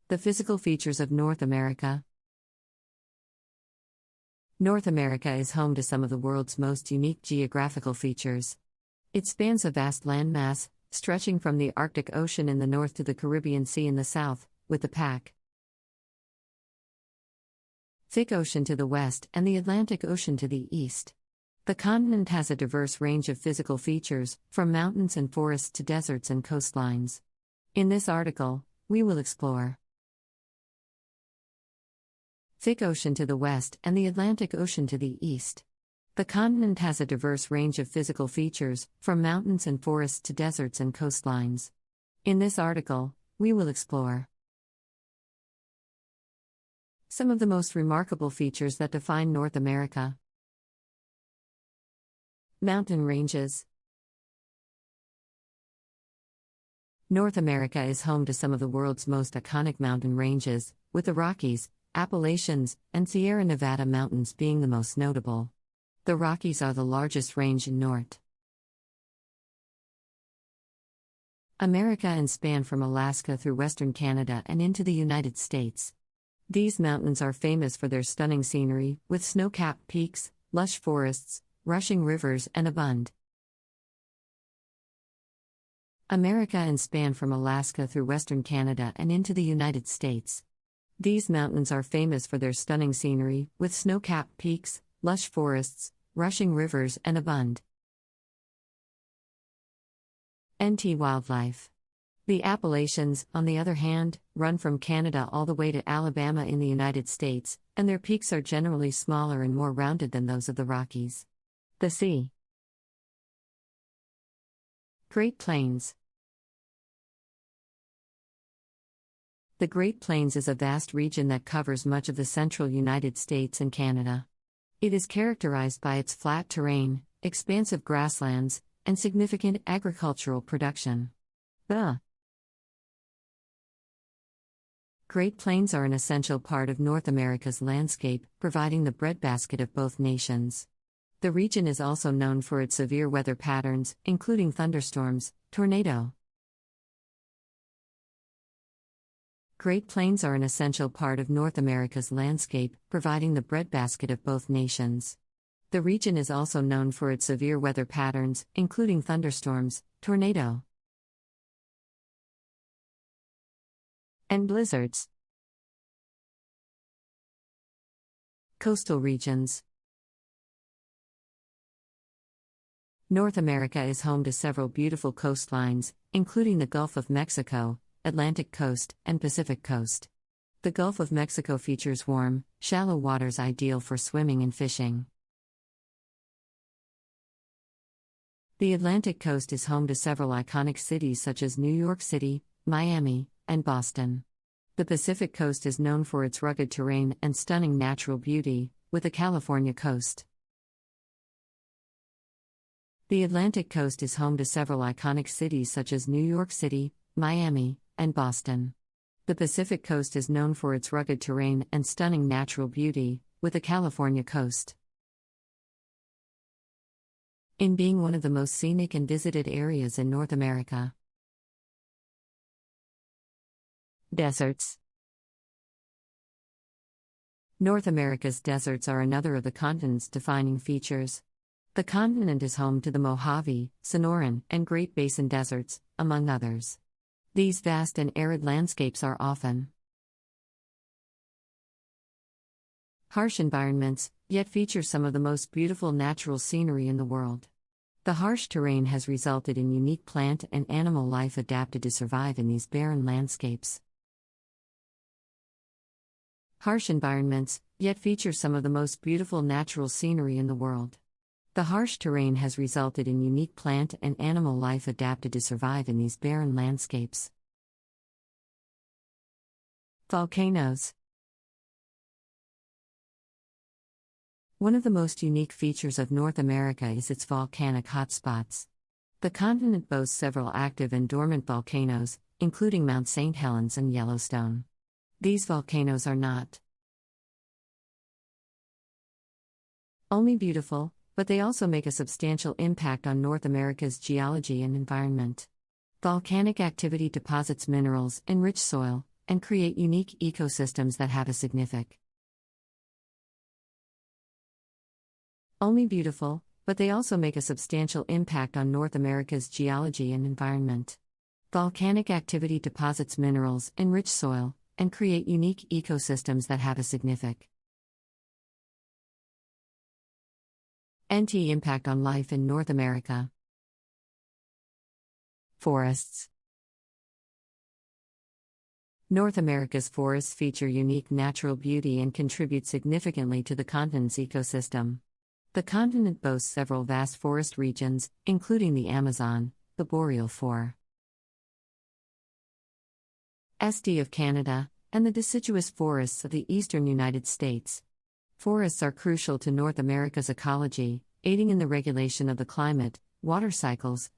The physical features of North America. North America is home to some of the world's most unique geographical features. It spans a vast landmass, stretching from the Arctic Ocean in the north to the Caribbean Sea in the south, with the Pacific Ocean to the west and the Atlantic Ocean to the east. The continent has a diverse range of physical features, from mountains and forests to deserts and coastlines. In this article, we will explore Pacific Ocean to the west and the Atlantic Ocean to the east. The continent has a diverse range of physical features, from mountains and forests to deserts and coastlines. In this article, we will explore some of the most remarkable features that define North America. Mountain ranges. North America is home to some of the world's most iconic mountain ranges, with the Rockies, Appalachians, and Sierra Nevada mountains being the most notable. The Rockies are the largest range in North America and span from Alaska through western Canada and into the United States. These mountains are famous for their stunning scenery, with snow-capped peaks, lush forests, rushing rivers, and abundant America and span from Alaska through western Canada and into the United States. These mountains are famous for their stunning scenery, with snow-capped peaks, lush forests, rushing rivers, and abundant wildlife. The Appalachians, on the other hand, run from Canada all the way to Alabama in the United States, and their peaks are generally smaller and more rounded than those of the Rockies. The sea. Great Plains. The Great Plains is a vast region that covers much of the central United States and Canada. It is characterized by its flat terrain, expansive grasslands, and significant agricultural production. The Great Plains are an essential part of North America's landscape, providing the breadbasket of both nations. The region is also known for its severe weather patterns, including thunderstorms, tornado. Great Plains are an essential part of North America's landscape, providing the breadbasket of both nations. The region is also known for its severe weather patterns, including thunderstorms, tornado, and blizzards. Coastal regions. North America is home to several beautiful coastlines, including the Gulf of Mexico, Atlantic coast, and Pacific coast. The Gulf of Mexico features warm, shallow waters ideal for swimming and fishing. The Atlantic coast is home to several iconic cities such as New York City, Miami, and Boston. The Pacific coast is known for its rugged terrain and stunning natural beauty, with the California coast. The Atlantic coast is home to several iconic cities such as New York City, Miami, and Boston. The Pacific coast is known for its rugged terrain and stunning natural beauty, with the California coast. In being one of the most scenic and visited areas in North America. Deserts. North America's deserts are another of the continent's defining features. The continent is home to the Mojave, Sonoran, and Great Basin deserts, among others. These vast and arid landscapes are often harsh environments, yet feature some of the most beautiful natural scenery in the world. The harsh terrain has resulted in unique plant and animal life adapted to survive in these barren landscapes. Harsh environments, yet feature some of the most beautiful natural scenery in the world. The harsh terrain has resulted in unique plant and animal life adapted to survive in these barren landscapes. Volcanoes. One of the most unique features of North America is its volcanic hotspots. The continent boasts several active and dormant volcanoes, including Mount St. Helens and Yellowstone. These volcanoes are not only beautiful, but they also make a substantial impact on North America's geology and environment. Volcanic activity deposits minerals, enrich soil, and create unique ecosystems that have a significant. Only beautiful, but they also make a substantial impact on North America's geology and environment. Volcanic activity deposits minerals, enrich soil, and create unique ecosystems that have a significant impact on life in North America. Forests. North America's forests feature unique natural beauty and contribute significantly to the continent's ecosystem. The continent boasts several vast forest regions, including the Amazon, the boreal forest of Canada, and the deciduous forests of the eastern United States. Forests are crucial to North America's ecology, aiding in the regulation of the climate, water cycles,